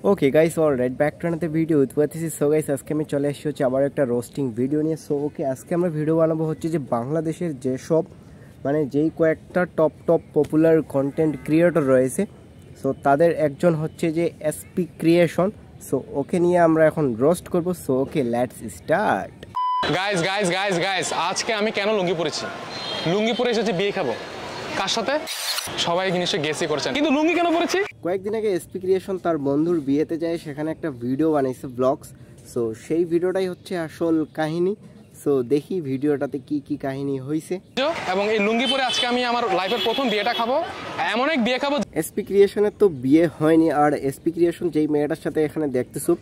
Okay guys alright back to another video with ওয়াতিসি। So guys আজকে আমি চলে এসেছি হচ্ছে আবার একটা রোস্টিং ভিডিও নিয়ে। সো ওকে আজকে আমরা ভিডিও বানাবো হচ্ছে যে বাংলাদেশের যেসব মানে যেই কয়েকটা টপ পপুলার কন্টেন্ট ক্রিয়েটর রয়েছে, সো তাদের একজন হচ্ছে যে এসপি ক্রিয়েশন। সো ওকে নিয়ে আমরা এখন রোস্ট করব। So okay let's start. Guys guys guys guys আজকে আমি কেন লুঙ্গি পরেছি? লুঙ্গি পরে এসেছি বিয়ে খাবো। কার সাথে? সবাই নিশ্চয়ই গেসই করছেন, কিন্তু লুঙ্গি কেন পরেছি? কয়েকদিন আগে এসপি ক্রিয়েশন তার বন্ধুর বিয়েতে যায়, সেখানে একটা ভিডিও বানাইছে ব্লগস। সো সেই ভিডিওটাই হচ্ছে আসল কাহিনী। সো দেখি ভিডিওটাতে কি কি কাহিনী হয়েছে। এবং এই লুঙ্গি পরে আজকে আমি আমার লাইফের প্রথম বিয়েটা খাবো, এমন এক বিয়ে খাবো। এসপি ক্রিয়েশনের তো বিয়ে হয়নি, আর এসপি ক্রিয়েশন যেই মেয়েটার সাথে এখানে দেখতেছো,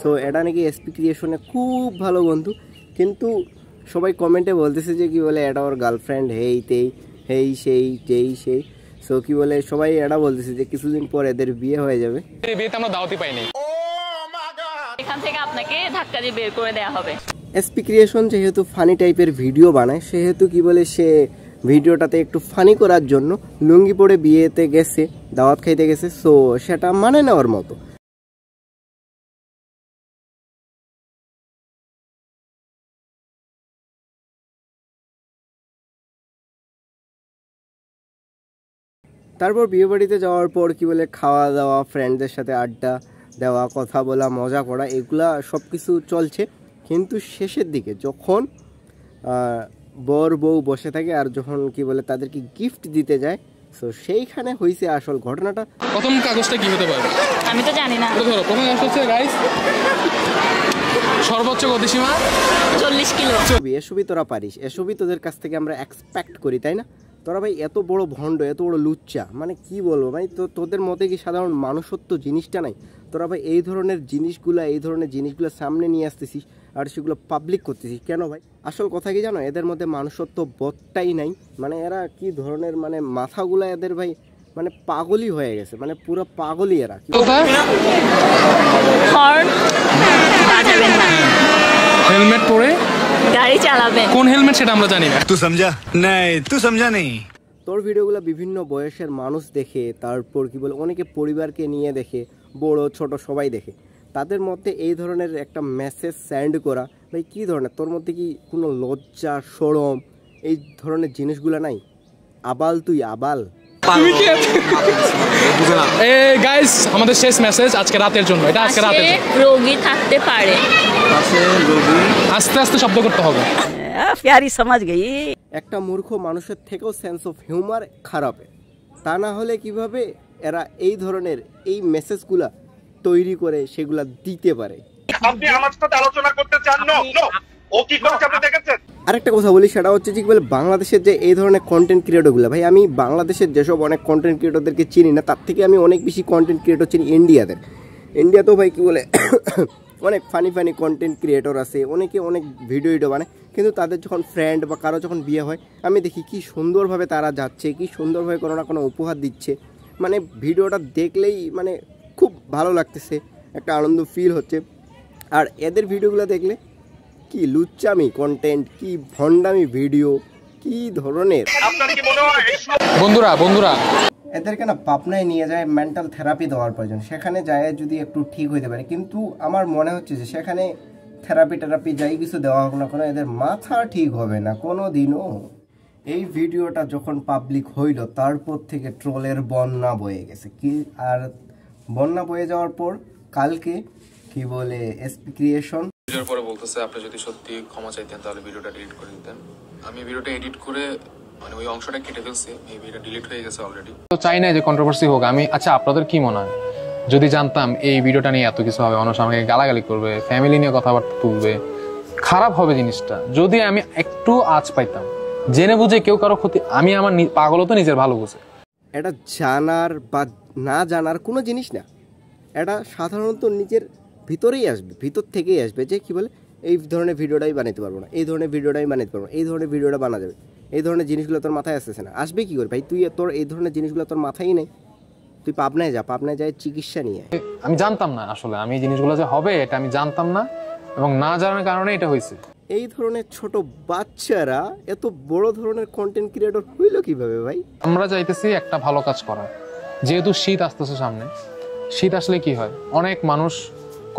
সো এটা নাকি এসপি ক্রিয়েশনের খুব ভালো বন্ধু, কিন্তু সবাই কমেন্টে বলতেছে যে কি বলে এটা ওর গার্লফ্রেন্ড, হেই তেই হেই সেই যেই সেই। সো কি বলে সবাই এটা বলতেছে যে কিছুদিন পর এদের বিয়ে হয়ে যাবে। এই বিয়েতে আমরা দাওয়াতই পাইনি, এখান থেকে আপনাকে ধাক্কা দিয়ে বের করে দেওয়া হবে। এসপি ক্রিয়েশন যেহেতু ফানি টাইপের ভিডিও বানায়, সেহেতু কি বলে সে ভিডিওটাতে একটু ফানি করার জন্য লুঙ্গি পরে বিয়েতে গেছে, দাওয়াত খাইতে গেছে। সো সেটা মানে নেওয়ার মতো। তারপর বিয়ে বাড়িতে যাওয়ার পর কি বলে খাওয়া দাওয়া, ফ্রেন্ডদের সাথে আড্ডা দেওয়া, কথা বলা, মজা করা, এগুলা সব কিছু চলছে। কিন্তু শেষের দিকে যখন বর বউ বসে থাকে আর যখন কি বলে তাদেরকে গিফট দিতে যায়, সো সেইখানে হয়েছে আসল ঘটনাটা। প্রথম কাগজটা কি হতে পারে আমি তো জানি না। ধরো প্রথম কাগজ হচ্ছে গাইস সর্বোচ্চ গতিসীমা 40 কিলো। এসবই তোরা পারিস, এসবই তোদের কাছ থেকে আমরা এক্সপেক্ট করি, তাই না? তোরা ভাই এত বড় ভণ্ড, এত বড় লুচ্চা, মানে কি বলবো ভাই, তো তোদের মতে কি সাধারণ মানুষত্ব জিনিসটা নাই? তোরা ভাই এই ধরনের জিনিসগুলো সামনে নিয়ে আসতেছিস আর সেগুলো পাবলিক করতেছিস কেন ভাই? আসল কথা কি জানো, এদের মধ্যে মানুষত্ব বোধটাই নাই। মানে এরা কি ধরনের, মানে মাথাগুলো এদের ভাই মানে পাগলই হয়ে গেছে, মানে পুরো পাগলই এরা। হর্ন বাজাবেন না, হেলমেট পরে গাড়ি চালাবেন। কোন হেলমেট সেটা আমরা জানি না। तू समझा नहीं, तू समझा नहीं। তোর ভিডিওগুলো বিভিন্ন বয়সের মানুষ দেখে, তারপর কি বলে অনেকে পরিবারকে নিয়ে দেখে, বড় ছোট সবাই দেখে। তাদের মধ্যে এই ধরনের একটা মেসেজ সেন্ড করা ভাই কী ধরনের? তোর মধ্যে কি কোনো লজ্জা শরম এই ধরনের জিনিসগুলো নাই? আবাল তুই আবাল। এই গাইস আমাদের শেষ মেসেজ আজকে রাতের জন্য, এটা আজকে রাতের জন্য। রোগী থাকতে পারে, আস্তে আস্তে শব্দ করতে হবে। प्यारी समझ गई। একটা মূর্খ মানুষের থেকেও সেন্স অফ হিউমার খারাপ, তা না হলে কিভাবে এরা এই ধরনের এই মেসেজগুলা তৈরি করে সেগুলা দিতে পারে? আপনি আমার সাথে আলোচনা করতে চান না? ও কি করছে আপনি দেখেছেন? আরেকটা কথা বলি, সেটা হচ্ছে যে কি বলে বাংলাদেশের যে এই ধরনের কন্টেন্ট ক্রিয়েটরগুলো, ভাই আমি বাংলাদেশের যেসব অনেক কন্টেন্ট ক্রিয়েটরদেরকে চিনি না, তার থেকে আমি অনেক বেশি কন্টেন্ট ক্রিয়েটর চিনি ইন্ডিয়াতেও ভাই কি বলে অনেক ফানি কন্টেন্ট ক্রিয়েটর আছে, অনেকে অনেক ভিডিও বানায়, কিন্তু তাদের যখন ফ্রেন্ড বা কারো যখন বিয়ে হয়, আমি দেখি কি সুন্দরভাবে তারা যাচ্ছে, কি সুন্দরভাবে কোনো না কোনো উপহার দিচ্ছে। মানে ভিডিওটা দেখলেই মানে খুব ভালো লাগতেছে, একটা আনন্দ ফিল হচ্ছে। আর এদের ভিডিওগুলো দেখলে কি লুচ্চামি কন্টেন্ট, কি ভণ্ডামি ভিডিও, কি ধরনের। আপনার কি মনে হয় বন্ধুরা এদেরকে না পাবনায় নিয়ে যায় মেন্টাল থেরাপি দেওয়ার প্রয়োজন, সেখানে যায় যদি একটু ঠিক হইতে পারে। কিন্তু আমার মনে হচ্ছে যে সেখানে থেরাপি যাই কিছু দেওয়া হোক না কোনো, এদের মাথা ঠিক হবে না কোনো দিনও। এই ভিডিওটা যখন পাবলিক হইল, তারপর থেকে ট্রোলের বন্যা বয়ে গেছে কি, আর বন্যা বয়ে যাওয়ার পর কালকে কি বলে এসপি ক্রিয়েশন ভিডিওর পরে বলতেছে আপনি যদি সত্যি ক্ষমা চাইতেন তাহলে ভিডিওটা ডিলিট করে দিতেন। আমি ভিডিওটা এডিট করে মানে ওই অংশটা কেটে ফেলছি, এই ভিডিওটা ডিলিট হয়ে গেছে অলরেডি। তো চাই না যে কন্ট্রোভার্সি হোক। আমি আচ্ছা আপনাদের কি মনে হয়, যদি জানতাম এই ভিডিওটা নিয়ে এত কিছু হবে, মানুষ আমাকে গালাগালি করবে, ফ্যামিলি নিয়ে কথাবার্তা তুলবে, খারাপ হবে জিনিসটা, যদি আমি একটু আঁচ পাইতাম, জেনে বুঝে কেউ কারো ক্ষতি, আমি আমার পাগলও তো নিজের ভালো বুঝে। এটা জানার বা না জানার কোনো জিনিস না, এটা সাধারণত নিজের ভিতরেই আসবে, ভিতর থেকেই আসবে যে কি বলে এই ধরনের ভিডিওটাই বানাতে পারবো না, এই ধরনের ভিডিওটাই বানাতে পারবো না, এই ধরনের ভিডিওটা বানা যাবে, এই ধরনের জিনিসগুলো তোর মাথায় আসতেছে না। আসবে কি করে ভাই? তোর এই ধরনের জিনিসগুলো তোর মাথায় নেই, তুই পাবনায় যায় চিকিৎসা নিয়ে। আমি জানতাম না আসলে আমি এই জিনিসগুলো যে হবে, এটা আমি জানতাম না, এবং না জানার কারণে এটা হয়েছে। এই ধরনের ছোট বাচ্চারা এত বড় ধরনের কন্টেন্ট ক্রিয়েটর হইলো কিভাবে ভাই? আমরা চাইতেছি একটা ভালো কাজ করা, যেহেতু শীত আসতেছে সামনে, শীত আসলে কি হয়, অনেক মানুষ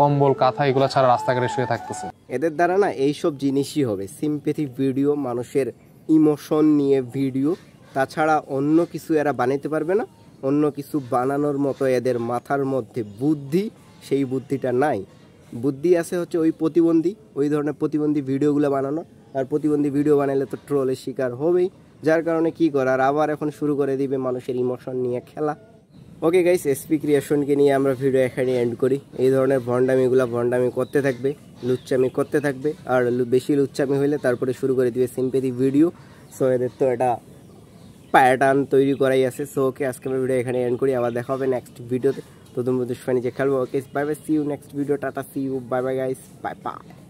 কম্বল কাঁথা এগুলো ছাড়া রাস্তাঘাটে শুয়ে থাকতেছে। এদের দ্বারা না এইসব জিনিসই হবে, সিম্প্যাথি ভিডিও, মানুষের ইমোশন নিয়ে ভিডিও, তাছাড়া অন্য কিছু এরা বানাইতে পারবে না। অন্য কিছু বানানোর মতো এদের মাথার মধ্যে বুদ্ধি, সেই বুদ্ধিটা নাই। বুদ্ধি আছে হচ্ছে ওই প্রতিবন্ধী, ওই ধরনের প্রতিবন্ধী ভিডিওগুলো বানানো। আর প্রতিবন্ধী ভিডিও বানাইলে তো ট্রোলের শিকার হবেই, যার কারণে কি করার আবার এখন শুরু করে দিবে মানুষের ইমোশন নিয়ে খেলা। ওকে গাইস, এসপি ক্রিয়েশনকে নিয়ে আমরা ভিডিও এখানে এন্ড করি। এই ধরনের ভণ্ডামি করতে থাকবে, লুচ্চামি করতে থাকবে, আর বেশি লুচ্চামি হইলে তারপরে শুরু করে দিবে সিম্প্যাথি ভিডিও। সো এদের তো এটা প্যাটার্ন তৈরি করাই আছে। সো ওকে, আজকে আমরা ভিডিও এখানে এন্ড করি, আবার দেখা হবে নেক্সট ভিডিওতে। তো তোমরা দুষ্পানি যে খেলবো। Okay, bye bye, see you next video, টাটা, see you, bye bye guys, bye by.